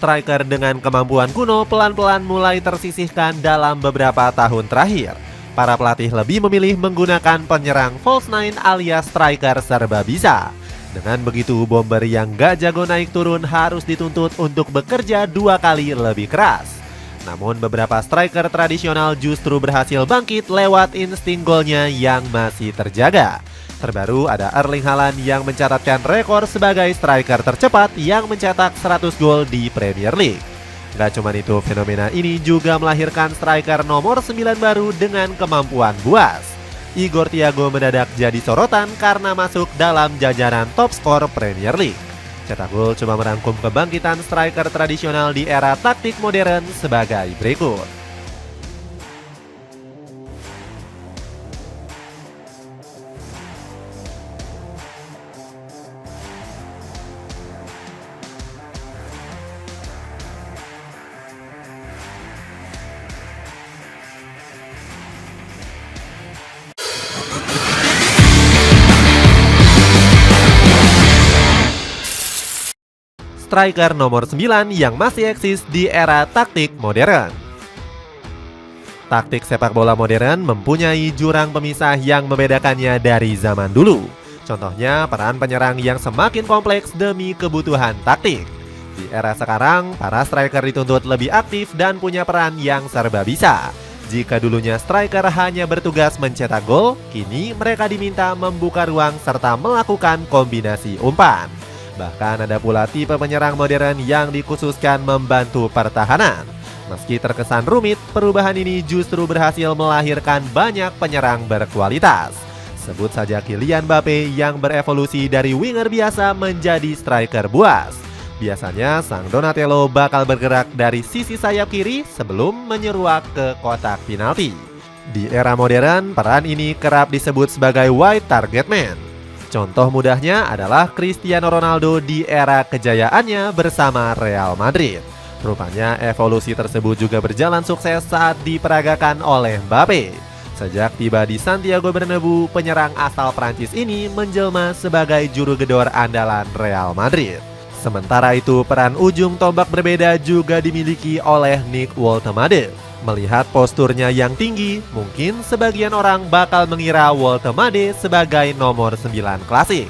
striker dengan kemampuan kuno pelan-pelan mulai tersisihkan dalam beberapa tahun terakhir. Para pelatih lebih memilih menggunakan penyerang false nine alias striker serba bisa. Dengan begitu, bomber yang gak jago naik turun harus dituntut untuk bekerja 2 kali lebih keras. Namun beberapa striker tradisional justru berhasil bangkit lewat insting golnya yang masih terjaga. Terbaru ada Erling Haaland yang mencatatkan rekor sebagai striker tercepat yang mencetak 100 gol di Premier League. Gak cuma itu, fenomena ini juga melahirkan striker nomor 9 baru dengan kemampuan buas. Igor Thiago mendadak jadi sorotan karena masuk dalam jajaran top skor Premier League. Cetak gol cuma merangkum kebangkitan striker tradisional di era taktik modern sebagai berikut. Striker nomor 9 yang masih eksis di era taktik modern. Taktik sepak bola modern mempunyai jurang pemisah yang membedakannya dari zaman dulu. Contohnya peran penyerang yang semakin kompleks demi kebutuhan taktik. Di era sekarang, para striker dituntut lebih aktif dan punya peran yang serba bisa. Jika dulunya striker hanya bertugas mencetak gol, kini mereka diminta membuka ruang serta melakukan kombinasi umpan. Bahkan ada pula tipe penyerang modern yang dikhususkan membantu pertahanan. Meski terkesan rumit, perubahan ini justru berhasil melahirkan banyak penyerang berkualitas. Sebut saja Kylian Mbappe yang berevolusi dari winger biasa menjadi striker buas. Biasanya sang Donatello bakal bergerak dari sisi sayap kiri sebelum menyeruak ke kotak penalti. Di era modern, peran ini kerap disebut sebagai wide target man. Contoh mudahnya adalah Cristiano Ronaldo di era kejayaannya bersama Real Madrid. Rupanya evolusi tersebut juga berjalan sukses saat diperagakan oleh Mbappe. Sejak tiba di Santiago Bernabeu, penyerang asal Prancis ini menjelma sebagai juru gedor andalan Real Madrid. Sementara itu, peran ujung tombak berbeda juga dimiliki oleh Nick Woltemade. Melihat posturnya yang tinggi, mungkin sebagian orang bakal mengira Woltemade sebagai nomor 9 klasik.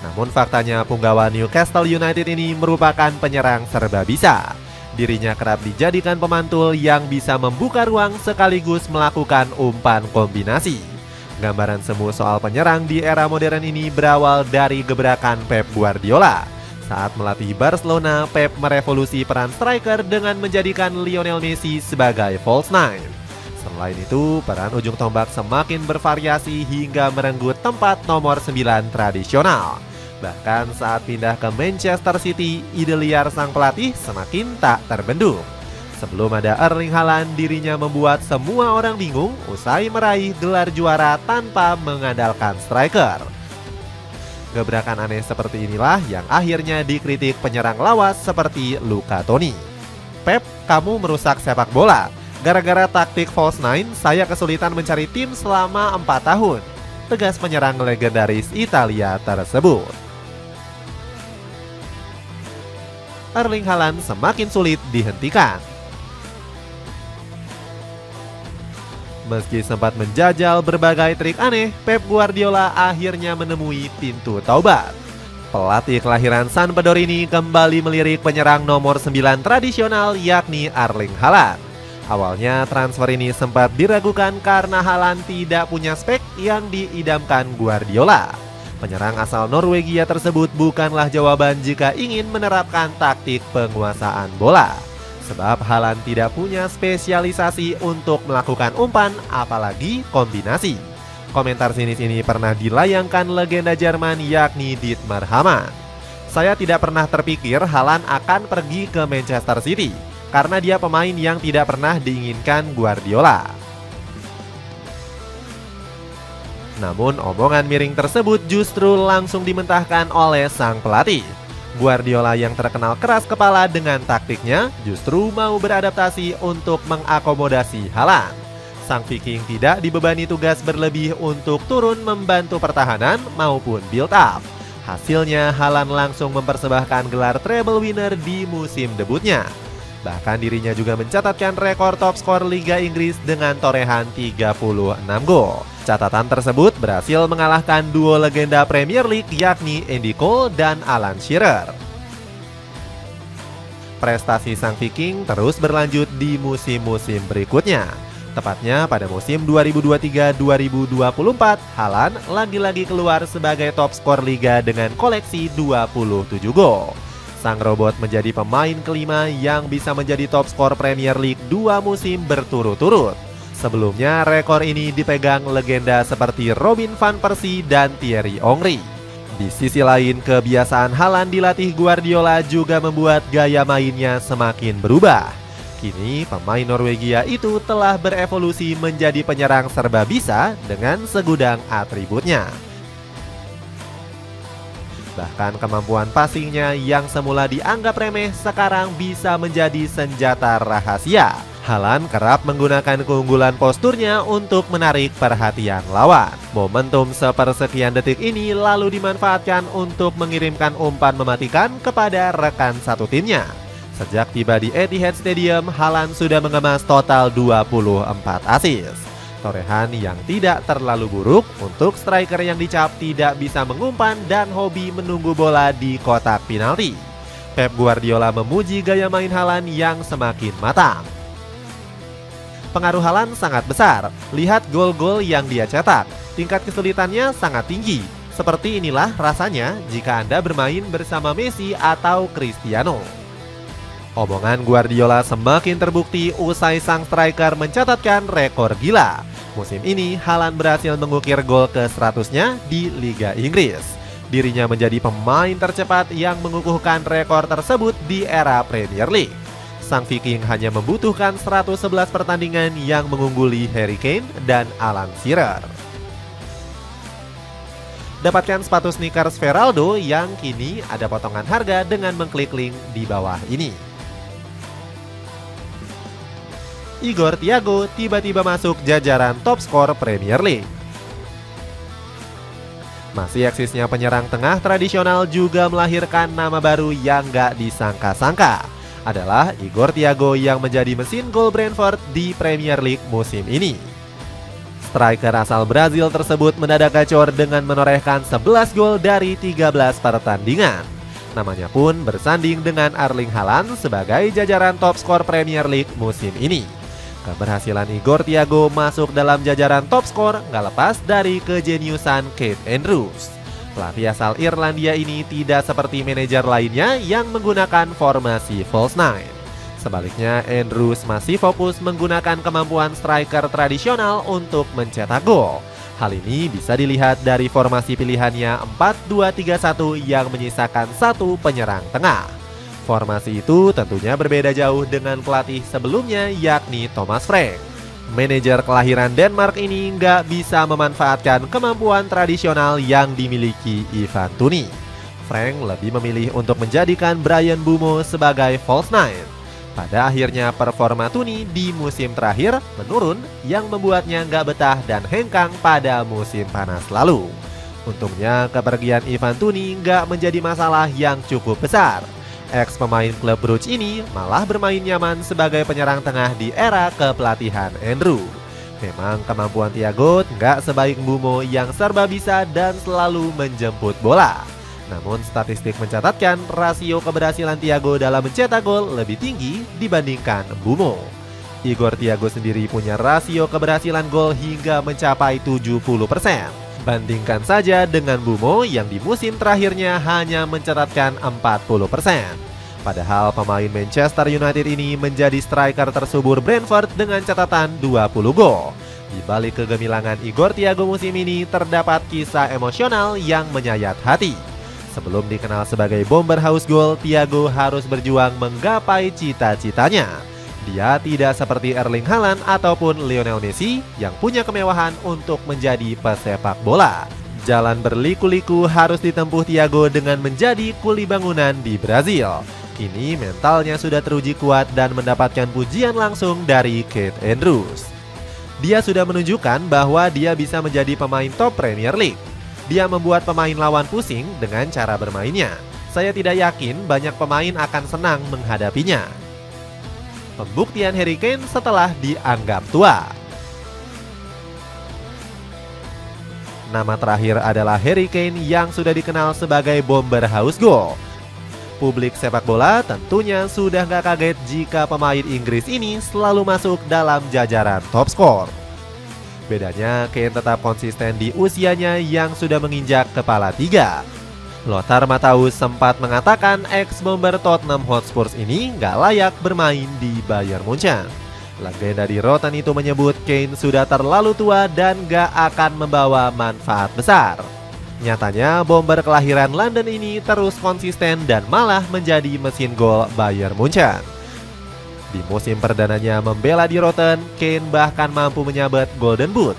Namun faktanya punggawa Newcastle United ini merupakan penyerang serba bisa. Dirinya kerap dijadikan pemantul yang bisa membuka ruang sekaligus melakukan umpan kombinasi. Gambaran semu soal penyerang di era modern ini berawal dari gebrakan Pep Guardiola. Saat melatih Barcelona, Pep merevolusi peran striker dengan menjadikan Lionel Messi sebagai false nine. Selain itu, peran ujung tombak semakin bervariasi hingga merenggut tempat nomor 9 tradisional. Bahkan saat pindah ke Manchester City, ide liar sang pelatih semakin tak terbendung. Sebelum ada Erling Haaland, dirinya membuat semua orang bingung usai meraih gelar juara tanpa mengandalkan striker. Gebrakan aneh seperti inilah yang akhirnya dikritik penyerang lawas seperti Luca Toni. Pep, kamu merusak sepak bola. Gara-gara taktik false nine, saya kesulitan mencari tim selama 4 tahun. Tegas penyerang legendaris Italia tersebut. Erling Haaland semakin sulit dihentikan. Meski sempat menjajal berbagai trik aneh, Pep Guardiola akhirnya menemui pintu taubat. Pelatih kelahiran Sampdoria ini kembali melirik penyerang nomor 9 tradisional yakni Erling Haaland. Awalnya transfer ini sempat diragukan karena Haaland tidak punya spek yang diidamkan Guardiola. Penyerang asal Norwegia tersebut bukanlah jawaban jika ingin menerapkan taktik penguasaan bola. Sebab Haaland tidak punya spesialisasi untuk melakukan umpan, apalagi kombinasi. Komentar sinis ini pernah dilayangkan legenda Jerman yakni Dietmar Hamann. Saya tidak pernah terpikir Haaland akan pergi ke Manchester City, karena dia pemain yang tidak pernah diinginkan Guardiola. Namun omongan miring tersebut justru langsung dimentahkan oleh sang pelatih. Guardiola yang terkenal keras kepala dengan taktiknya justru mau beradaptasi untuk mengakomodasi Haaland. Sang Viking tidak dibebani tugas berlebih untuk turun membantu pertahanan maupun build up. Hasilnya, Haaland langsung mempersembahkan gelar treble winner di musim debutnya. Bahkan dirinya juga mencatatkan rekor top skor Liga Inggris dengan torehan 36 gol. Catatan tersebut berhasil mengalahkan duo legenda Premier League yakni Andy Cole dan Alan Shearer. Prestasi sang Viking terus berlanjut di musim-musim berikutnya. Tepatnya pada musim 2023-2024, Haaland lagi-lagi keluar sebagai top skor Liga dengan koleksi 27 gol. Sang robot menjadi pemain kelima yang bisa menjadi top skor Premier League 2 musim berturut-turut. Sebelumnya rekor ini dipegang legenda seperti Robin van Persie dan Thierry Henry. Di sisi lain, kebiasaan Haaland dilatih Guardiola juga membuat gaya mainnya semakin berubah. Kini pemain Norwegia itu telah berevolusi menjadi penyerang serba bisa dengan segudang atributnya. Bahkan kemampuan passingnya yang semula dianggap remeh sekarang bisa menjadi senjata rahasia. Haaland kerap menggunakan keunggulan posturnya untuk menarik perhatian lawan. Momentum sepersekian detik ini lalu dimanfaatkan untuk mengirimkan umpan mematikan kepada rekan satu timnya. Sejak tiba di Etihad Stadium, Haaland sudah mengemas total 24 assist. Torehan yang tidak terlalu buruk untuk striker yang dicap tidak bisa mengumpan dan hobi menunggu bola di kotak penalti. Pep Guardiola memuji gaya main Haaland yang semakin matang. Pengaruh Haaland sangat besar. Lihat gol-gol yang dia cetak. Tingkat kesulitannya sangat tinggi. Seperti inilah rasanya jika Anda bermain bersama Messi atau Cristiano. Omongan Guardiola semakin terbukti usai sang striker mencatatkan rekor gila. Musim ini Haaland berhasil mengukir gol ke-100-nya di Liga Inggris. Dirinya menjadi pemain tercepat yang mengukuhkan rekor tersebut di era Premier League. Sang Viking hanya membutuhkan 111 pertandingan yang mengungguli Harry Kane dan Alan Shearer. Dapatkan sepatu sneakers Veraldo yang kini ada potongan harga dengan mengklik link di bawah ini. Igor Thiago tiba-tiba masuk jajaran top skor Premier League. Masih eksisnya penyerang tengah tradisional juga melahirkan nama baru yang gak disangka-sangka. Adalah Igor Thiago yang menjadi mesin gol Brentford di Premier League musim ini. Striker asal Brazil tersebut mendadak gacor dengan menorehkan 11 gol dari 13 pertandingan. Namanya pun bersanding dengan Erling Haaland sebagai jajaran top skor Premier League musim ini. Keberhasilan Igor Thiago masuk dalam jajaran top skor nggak lepas dari kejeniusan Kate Andrews. Pelatih asal Irlandia ini tidak seperti manajer lainnya yang menggunakan formasi false nine. Sebaliknya, Andrews masih fokus menggunakan kemampuan striker tradisional untuk mencetak gol. Hal ini bisa dilihat dari formasi pilihannya 4-2-3-1 yang menyisakan satu penyerang tengah. Formasi itu tentunya berbeda jauh dengan pelatih sebelumnya yakni Thomas Frank. Manajer kelahiran Denmark ini nggak bisa memanfaatkan kemampuan tradisional yang dimiliki Ivan Toney. Frank lebih memilih untuk menjadikan Bryan Mbeumo sebagai false nine. Pada akhirnya performa Toney di musim terakhir menurun yang membuatnya nggak betah dan hengkang pada musim panas lalu. Untungnya kepergian Ivan Toney nggak menjadi masalah yang cukup besar. Ex pemain klub Bruges ini malah bermain nyaman sebagai penyerang tengah di era kepelatihan Andrew. Memang kemampuan Thiago nggak sebaik Mbeumo yang serba bisa dan selalu menjemput bola. Namun statistik mencatatkan rasio keberhasilan Thiago dalam mencetak gol lebih tinggi dibandingkan Mbeumo. Igor Thiago sendiri punya rasio keberhasilan gol hingga mencapai 70%. Bandingkan saja dengan Mbeumo yang di musim terakhirnya hanya mencatatkan 40%. Padahal pemain Manchester United ini menjadi striker tersubur Brentford dengan catatan 20 gol. Di balik kegemilangan Igor Thiago musim ini terdapat kisah emosional yang menyayat hati. Sebelum dikenal sebagai bomber house goal, Thiago harus berjuang menggapai cita-citanya. Dia tidak seperti Erling Haaland ataupun Lionel Messi yang punya kemewahan untuk menjadi pesepak bola. Jalan berliku-liku harus ditempuh Thiago dengan menjadi kuli bangunan di Brazil. Kini mentalnya sudah teruji kuat dan mendapatkan pujian langsung dari Kate Andrews. Dia sudah menunjukkan bahwa dia bisa menjadi pemain top Premier League. Dia membuat pemain lawan pusing dengan cara bermainnya. Saya tidak yakin banyak pemain akan senang menghadapinya. Pembuktian Harry Kane setelah dianggap tua. Nama terakhir adalah Harry Kane yang sudah dikenal sebagai bomber haus gol. Publik sepak bola tentunya sudah gak kaget jika pemain Inggris ini selalu masuk dalam jajaran top skor. Bedanya, Kane tetap konsisten di usianya yang sudah menginjak kepala 3. Lothar Matthäus sempat mengatakan ex-bomber Tottenham Hotspur ini gak layak bermain di Bayern Munchen. Legenda di Rotten itu menyebut Kane sudah terlalu tua dan gak akan membawa manfaat besar. Nyatanya, bomber kelahiran London ini terus konsisten dan malah menjadi mesin gol Bayern Munchen. Di musim perdananya membela di Rotten, Kane bahkan mampu menyabet Golden Boot.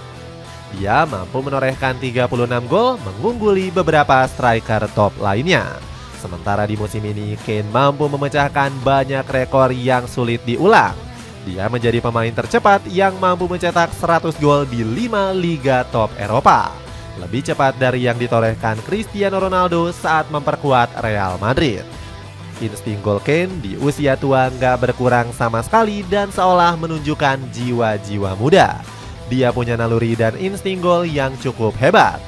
Dia mampu menorehkan 36 gol mengungguli beberapa striker top lainnya. Sementara di musim ini, Kane mampu memecahkan banyak rekor yang sulit diulang. Dia menjadi pemain tercepat yang mampu mencetak 100 gol di 5 liga top Eropa. Lebih cepat dari yang ditorehkan Cristiano Ronaldo saat memperkuat Real Madrid. Insting gol Kane di usia tua nggak berkurang sama sekali dan seolah menunjukkan jiwa-jiwa muda. Dia punya naluri dan insting gol yang cukup hebat.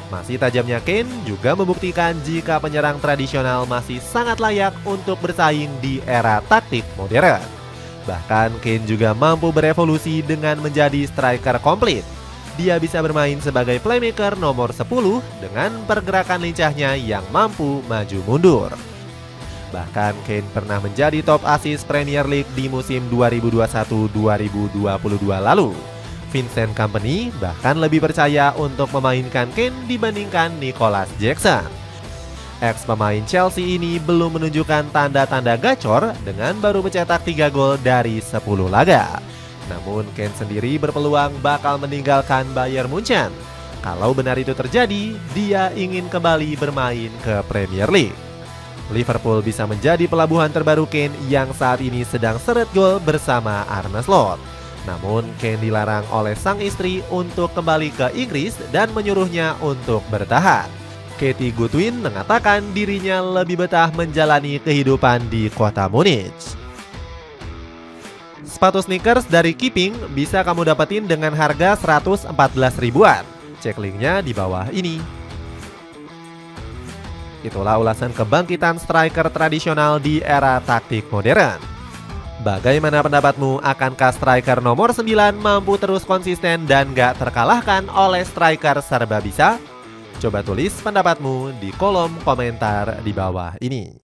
Masih tajamnya Kane juga membuktikan jika penyerang tradisional masih sangat layak untuk bersaing di era taktik modern. Bahkan Kane juga mampu berevolusi dengan menjadi striker komplit. Dia bisa bermain sebagai playmaker nomor 10 dengan pergerakan lincahnya yang mampu maju mundur. Bahkan Kane pernah menjadi top assist Premier League di musim 2021-2022 lalu. Vincent Kompany bahkan lebih percaya untuk memainkan Kane dibandingkan Nicholas Jackson. Ex pemain Chelsea ini belum menunjukkan tanda-tanda gacor dengan baru mencetak 3 gol dari 10 laga. Namun Kane sendiri berpeluang bakal meninggalkan Bayern Munchen. Kalau benar itu terjadi, dia ingin kembali bermain ke Premier League. Liverpool bisa menjadi pelabuhan terbaru Kane yang saat ini sedang seret gol bersama Arne Slot. Namun Kane dilarang oleh sang istri untuk kembali ke Inggris dan menyuruhnya untuk bertahan. Katie Goodwin mengatakan dirinya lebih betah menjalani kehidupan di kota Munich. Sepatu sneakers dari Keeping bisa kamu dapetin dengan harga 114 ribuan. Cek linknya di bawah ini. Itulah ulasan kebangkitan striker tradisional di era taktik modern. Bagaimana pendapatmu, akankah striker nomor 9 mampu terus konsisten dan gak terkalahkan oleh striker serba bisa? Coba tulis pendapatmu di kolom komentar di bawah ini.